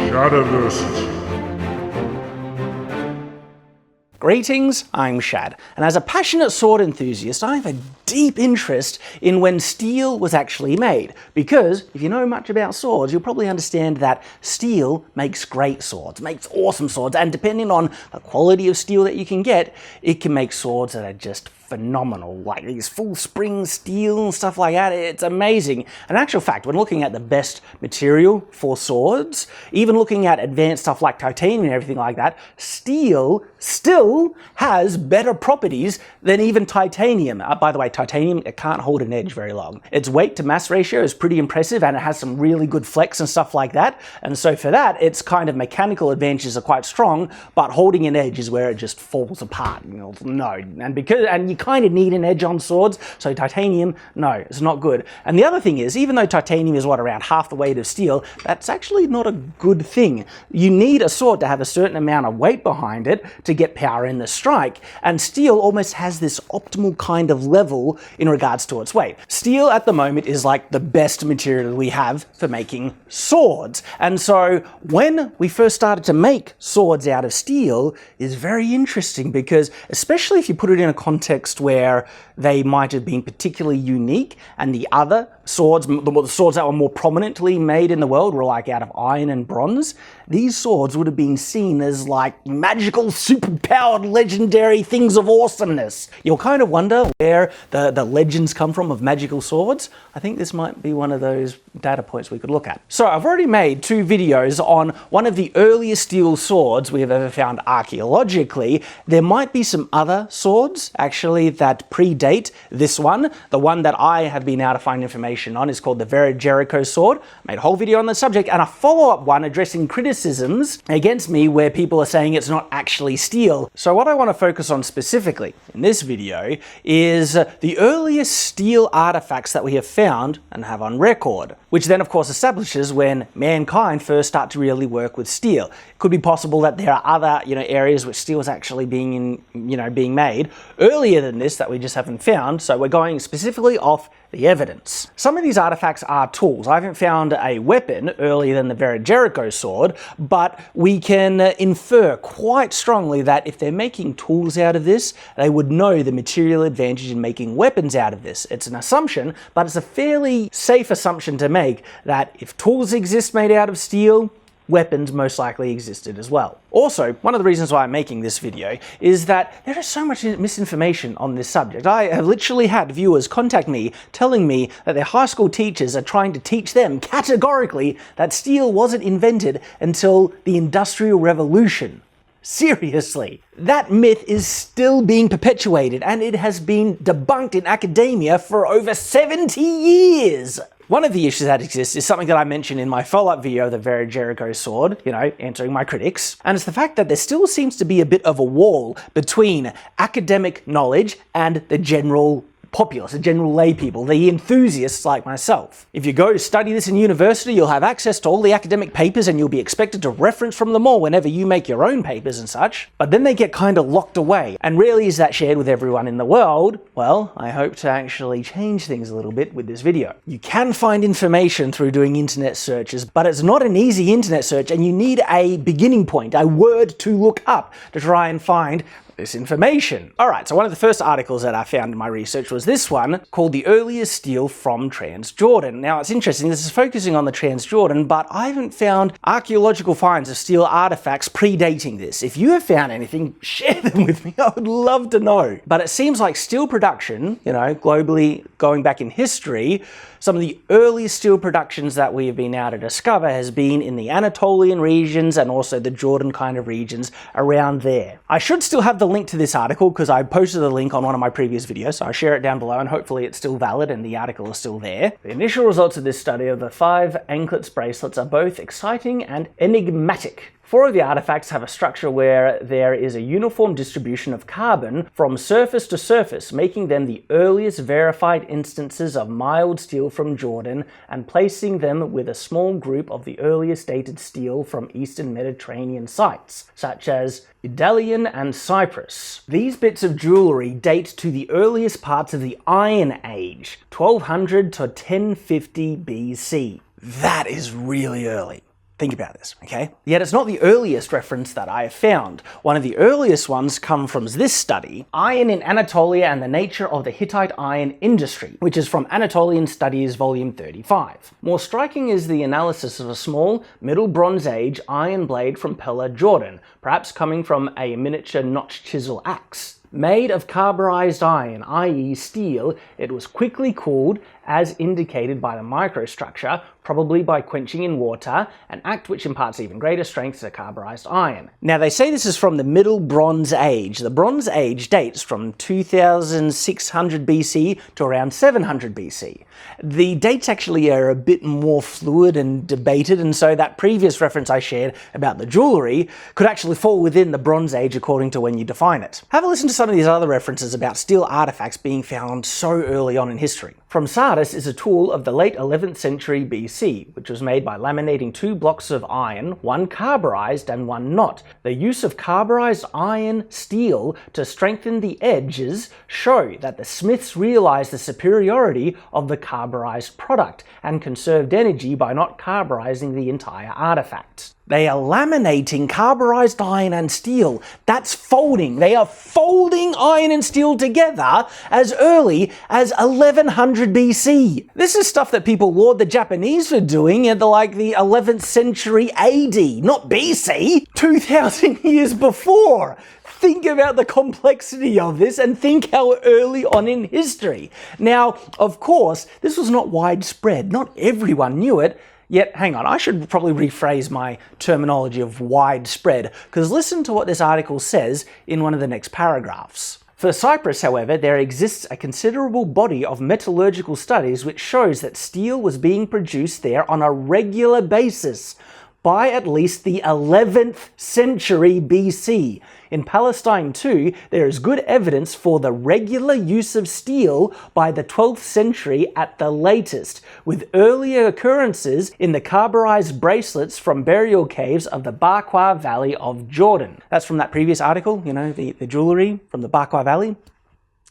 Shadiversity. Greetings, I'm Shad, and as a passionate sword enthusiast, I have a deep interest in when steel was actually made, because if you know much about swords, you'll probably understand that steel makes great swords, makes awesome swords, and depending on the quality of steel that you can get, it can make swords that are just phenomenal, like these full spring steel and stuff like that. It's amazing. In actual fact, when looking at the best material for swords, even looking at advanced stuff like titanium and everything like that, steel still has better properties than even titanium. By the way, titanium, it can't hold an edge very long. Its weight to mass ratio is pretty impressive, and it has some really good flex and stuff like that. And so for that, its kind of mechanical advantages are quite strong, but holding an edge is where it just falls apart. No, and you kind of need an edge on swords, so titanium, no, it's not good. And the other thing is, even though titanium is around half the weight of steel, that's actually not a good thing. You need a sword to have a certain amount of weight behind it to get power in the strike, and steel almost has this optimal kind of level in regards to its weight. Steel at the moment is like the best material we have for making swords, and so when we first started to make swords out of steel is very interesting, because especially if you put it in a context where they might have been particularly unique and the other swords, the swords that were more prominently made in the world were like out of iron and bronze, these swords would have been seen as like magical, superpowered, legendary things of awesomeness. You'll kind of wonder where the legends come from of magical swords. I think this might be one of those data points we could look at. So I've already made 2 videos on one of the earliest steel swords we have ever found archaeologically. There might be some other swords actually that predate this one. The one that I have been able to find information on is called the Vera Jericho sword. I made a whole video on the subject, and a follow-up one addressing criticisms against me where people are saying it's not actually steel. So what I want to focus on specifically in this video is the earliest steel artifacts that we have found and have on record, which then of course establishes when mankind first start to really work with steel. It could be possible that there are other areas which steel is actually being made earlier than this that we just haven't found, so we're going specifically off the evidence. Some of these artifacts are tools. I haven't found a weapon earlier than the Vera Jericho sword, but we can infer quite strongly that if they're making tools out of this, they would know the material advantage in making weapons out of this. It's an assumption, but it's a fairly safe assumption to make that if tools exist made out of steel, weapons most likely existed as well. Also, one of the reasons why I'm making this video is that there is so much misinformation on this subject. I have literally had viewers contact me telling me that their high school teachers are trying to teach them categorically that steel wasn't invented until the Industrial Revolution. Seriously, that myth is still being perpetuated, and it has been debunked in academia for over 70 years. One of the issues that exists is something that I mentioned in my follow-up video of the Vera Jericho sword, answering my critics, and it's the fact that there still seems to be a bit of a wall between academic knowledge and the general populace, the general lay people, the enthusiasts like myself. If you go study this in university, you'll have access to all the academic papers and you'll be expected to reference from them all whenever you make your own papers and such, but then they get kind of locked away. And rarely is that shared with everyone in the world. Well, I hope to actually change things a little bit with this video. You can find information through doing internet searches, but it's not an easy internet search, and you need a beginning point, a word to look up to try and find this information. Alright, so one of the first articles that I found in my research was this one called The Earliest Steel from Transjordan. Now it's interesting, this is focusing on the Transjordan, but I haven't found archaeological finds of steel artifacts predating this. If you have found anything, share them with me, I would love to know. But it seems like steel production, globally going back in history, some of the earliest steel productions that we have been able to discover has been in the Anatolian regions and also the Jordan kind of regions around there. I should still have the link to this article because I posted the link on one of my previous videos, so I'll share it down below and hopefully it's still valid and the article is still there. The initial results of this study of the 5 anklets bracelets are both exciting and enigmatic. 4 of the artifacts have a structure where there is a uniform distribution of carbon from surface to surface, making them the earliest verified instances of mild steel from Jordan and placing them with a small group of the earliest dated steel from Eastern Mediterranean sites, such as Idalian and Cyprus. These bits of jewellery date to the earliest parts of the Iron Age, 1200 to 1050 BC. That is really early. Think about this, okay? Yet it's not the earliest reference that I have found. One of the earliest ones come from this study, Iron in Anatolia and the Nature of the Hittite Iron Industry, which is from Anatolian Studies, volume 35. More striking is the analysis of a small, Middle Bronze Age iron blade from Pella, Jordan, perhaps coming from a miniature notch chisel axe. Made of carburized iron, i.e. steel, it was quickly cooled, as indicated by the microstructure, probably by quenching in water, an act which imparts even greater strength to carburized iron. Now they say this is from the Middle Bronze Age. The Bronze Age dates from 2600 BC to around 700 BC. The dates actually are a bit more fluid and debated, and so that previous reference I shared about the jewellery could actually fall within the Bronze Age according to when you define it. Have a listen to some of these other references about steel artifacts being found so early on in history. From Sardis is a tool of the late 11th century BC, which was made by laminating two blocks of iron, one carburized and one not. The use of carburized iron steel to strengthen the edges show that the smiths realized the superiority of the carburized product and conserved energy by not carburizing the entire artifact. They are laminating carburized iron and steel. That's folding. They are folding iron and steel together as early as 1100 BC. This is stuff that people laud the Japanese for doing at the 11th century AD, not BC, 2000 years before. Think about the complexity of this and think how early on in history. Now, of course, this was not widespread. Not everyone knew it. Yet, hang on, I should probably rephrase my terminology of widespread, because listen to what this article says in one of the next paragraphs. For Cyprus, however, there exists a considerable body of metallurgical studies which shows that steel was being produced there on a regular basis by at least the 11th century BC. In Palestine too, there is good evidence for the regular use of steel by the 12th century at the latest, with earlier occurrences in the carburized bracelets from burial caves of the Barqua Valley of Jordan. That's from that previous article, you know, the jewellery from the Barqua Valley.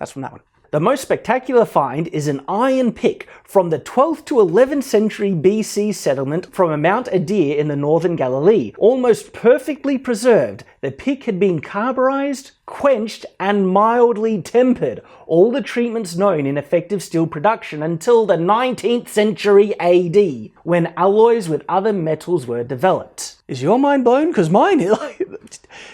That's from that one. The most spectacular find is an iron pick from the 12th to 11th century BC settlement from Mount Adir in the northern Galilee. Almost perfectly preserved, the pick had been carburized, quenched, and mildly tempered, all the treatments known in effective steel production until the 19th century AD, when alloys with other metals were developed. Is your mind blown? Because mine is.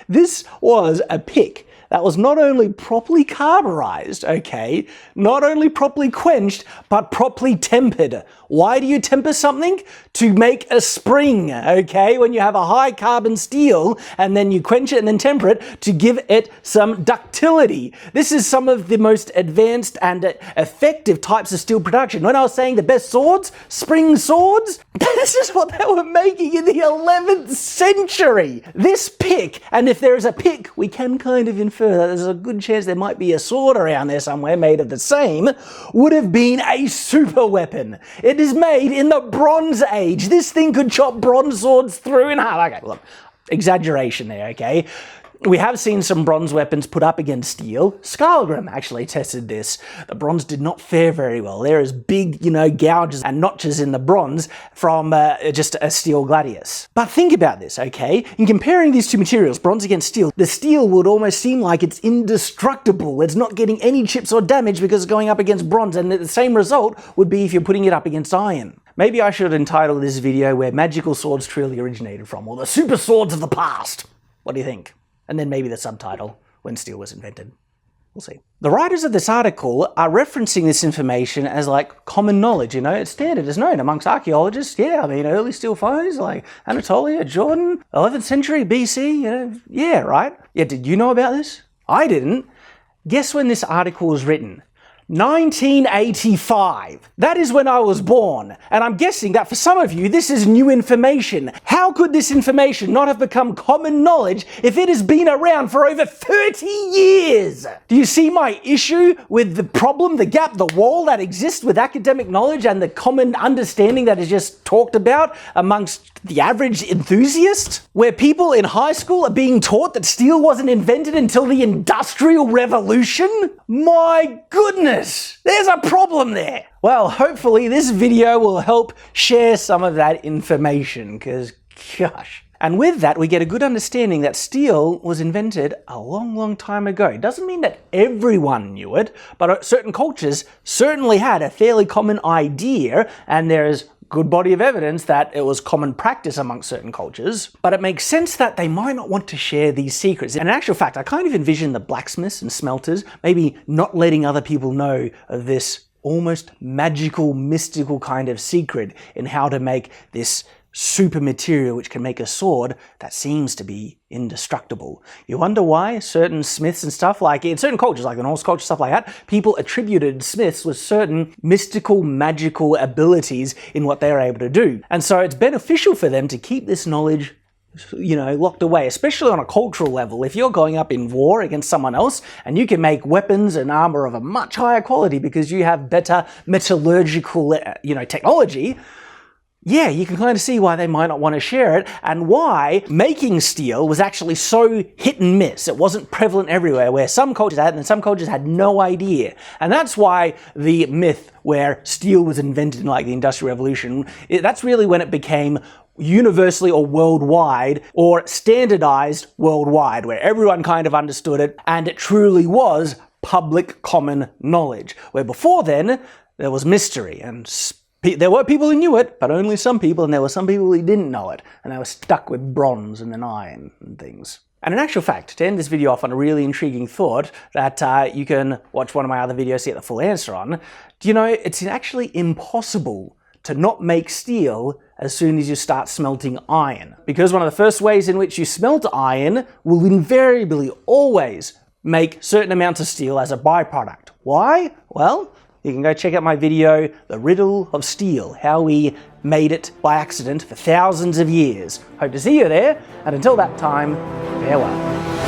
This was a pick that was not only properly carburized, okay, not only properly quenched, but properly tempered. Why do you temper something? To make a spring, okay? When you have a high carbon steel and then you quench it and then temper it to give it some ductility. This is some of the most advanced and effective types of steel production. When I was saying the best swords, spring swords, this is what they were making in the 11th century. This pick, and if there is a pick, we can kind of infer that there's a good chance there might be a sword around there somewhere made of the same, would have been a super weapon. It is made in the Bronze Age. This thing could chop bronze swords through and half. Okay, look, exaggeration there, okay? We have seen some bronze weapons put up against steel. Skarlgrim actually tested this. The bronze did not fare very well. There is big, gouges and notches in the bronze from just a steel gladius. But think about this, okay? In comparing these two materials, bronze against steel, the steel would almost seem like it's indestructible. It's not getting any chips or damage because it's going up against bronze, and the same result would be if you're putting it up against iron. Maybe I should entitle this video Where Magical Swords Truly Originated From, or The Super Swords of the Past. What do you think? And then maybe the subtitle, When Steel Was Invented. We'll see. The writers of this article are referencing this information as common knowledge, it's standard, it's known amongst archaeologists. Yeah, early steel finds like Anatolia, Jordan, 11th century BC, yeah, right? Yeah, did you know about this? I didn't. Guess when this article was written? 1985. That is when I was born. And I'm guessing that for some of you, this is new information. How could this information not have become common knowledge if it has been around for over 30 years? Do you see my issue with the problem, the gap, the wall that exists with academic knowledge and the common understanding that is just talked about amongst the average enthusiast? Where people in high school are being taught that steel wasn't invented until the Industrial Revolution? My goodness! There's a problem there. Well, hopefully this video will help share some of that information, because Gosh. And with that, we get a good understanding that steel was invented a long, long time ago. It doesn't mean that everyone knew it, but certain cultures certainly had a fairly common idea, and there's good body of evidence that it was common practice amongst certain cultures. But it makes sense that they might not want to share these secrets. And in actual fact, I kind of envision the blacksmiths and smelters maybe not letting other people know of this almost magical, mystical kind of secret in how to make this super material which can make a sword that seems to be indestructible. You wonder why certain smiths and stuff, like in certain cultures, like the Norse culture, stuff like that, people attributed smiths with certain mystical, magical abilities in what they were able to do. And so it's beneficial for them to keep this knowledge, you know, locked away, especially on a cultural level. If you're going up in war against someone else and you can make weapons and armor of a much higher quality because you have better metallurgical, technology, yeah, you can kind of see why they might not want to share it, and why making steel was actually so hit and miss. It wasn't prevalent everywhere, where some cultures had it and some cultures had no idea. And that's why the myth where steel was invented in like the Industrial Revolution, that's really when it became universally or worldwide, or standardized worldwide, where everyone kind of understood it and it truly was public common knowledge. Where before then, there was mystery, and there were people who knew it, but only some people, and there were some people who didn't know it, and they were stuck with bronze and then iron and things. And in actual fact, to end this video off on a really intriguing thought that you can watch one of my other videos to get the full answer on, do you know, it's actually impossible to not make steel as soon as you start smelting iron. Because one of the first ways in which you smelt iron will invariably always make certain amounts of steel as a byproduct. Why? Well, you can go check out my video, The Riddle of Steel, how we made it by accident for thousands of years. Hope to see you there, and until that time, farewell.